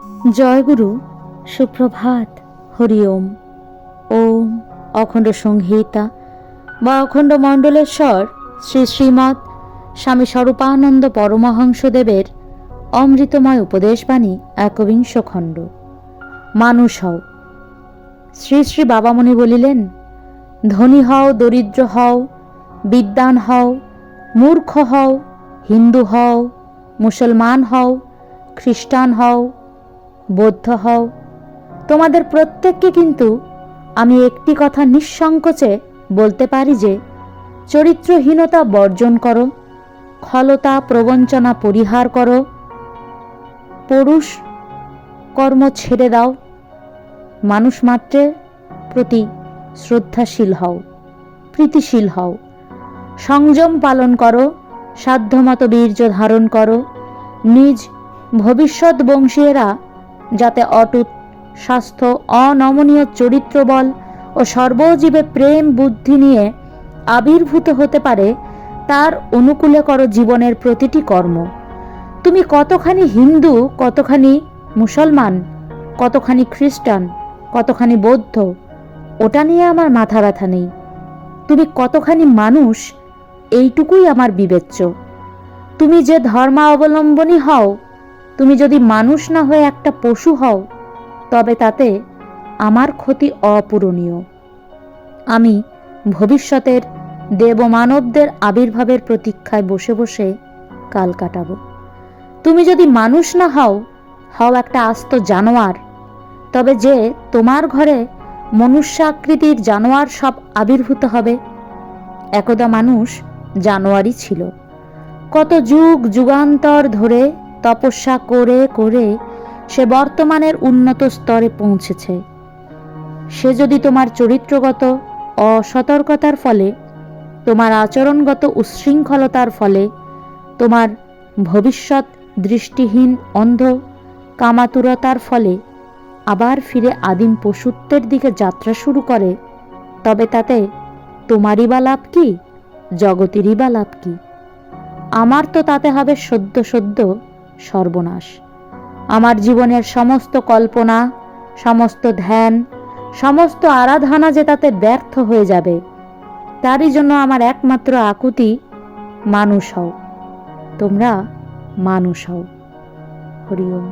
জয়গুরু, সুপ্রভাত, হরি ওম। ওম অখণ্ড সংহিতা বা অখণ্ড মণ্ডলেশ্বর শ্রী শ্রীমৎ স্বামী স্বরূপানন্দ পরমহংসদেবের অমৃতময় উপদেশবাণী ১বিংশ খণ্ড। মানুষ হও। শ্রী শ্রী বাবামণি বলিলেন, ধনী হও, দরিদ্র হও, বিদ্বান হও, মূর্খ হও, হিন্দু হও, মুসলমান হও, খ্রিস্টান হও, বৌদ্ধ হও, তোমাদের প্রত্যেককে কিন্তু আমি একটি কথা নিঃসংকোচে বলতে পারি যে চরিত্রহীনতা বর্জন করো, খলতা প্রবঞ্চনা পরিহার করো, পৌরুষ কর্ম ছেড়ে দাও, মানুষ মাত্রের প্রতি শ্রদ্ধাশীল হও, প্রীতিশীল হও, সংযম পালন করো, সাধ্যমতো বীর্য ধারণ করো, নিজ ভবিষ্যৎ বংশীয়েরা যাতে অটুট স্বাস্থ্য, অনমনীয় চরিত্রবল ও সর্বজীবে প্রেম বুদ্ধি নিয়ে আবির্ভূত হতে পারে, তার অনুকূলে করো জীবনের প্রতিটি কর্ম। তুমি কতখানি হিন্দু, কতখানি মুসলমান, কতখানি খ্রিস্টান, কতখানি বৌদ্ধ, ওটা নিয়ে আমার মাথা ব্যথা নেই। তুমি কতখানি মানুষ, এইটুকুই আমার বিবেচ্য। তুমি যে ধর্মাবলম্বনী হও, তুমি যদি মানুষ না হয়ে একটা পশু হও, তবে তাতে আমার ক্ষতি অপূরণীয়। আমি ভবিষ্যতের দেবমানবদের আবির্ভাবের প্রতীক্ষায় বসে বসে কাল কাটাবো। তুমি যদি মানুষ না হও, হও একটা আস্ত জানোয়ার, তবে যে তোমার ঘরে মনুষ্যাকৃতির জানোয়ার সব আবির্ভূত হবে। একদা মানুষ জানোয়ারই ছিল। কত যুগ যুগান্তর ধরে তপস্যা করে করে সে বর্তমানের উন্নত স্তরে পৌঁছেছে। সে যদি তোমার চরিত্রগত অসতর্কতার ফলে, তোমার আচরণগত উচ্ছৃঙ্খলতার ফলে, তোমার ভবিষ্যৎ দৃষ্টিহীন অন্ধ কামাতুরতার ফলে আবার ফিরে আদিম পশুত্বের দিকে যাত্রা শুরু করে, তবে তাতে তোমারই বা লাভ কি, জগতেরই বা লাভ কি? আমার তো তাতে হবে সদ্য সদ্য সর্বনাশ। আমার জীবনের সমস্ত কল্পনা, সমস্ত ধ্যান, সমস্ত আরাধনা যে তাতে ব্যর্থ হয়ে যাবে। তারই জন্য আমার একমাত্র আকুতি, মানুষ হও, তোমরা মানুষ হও। হরি ওম।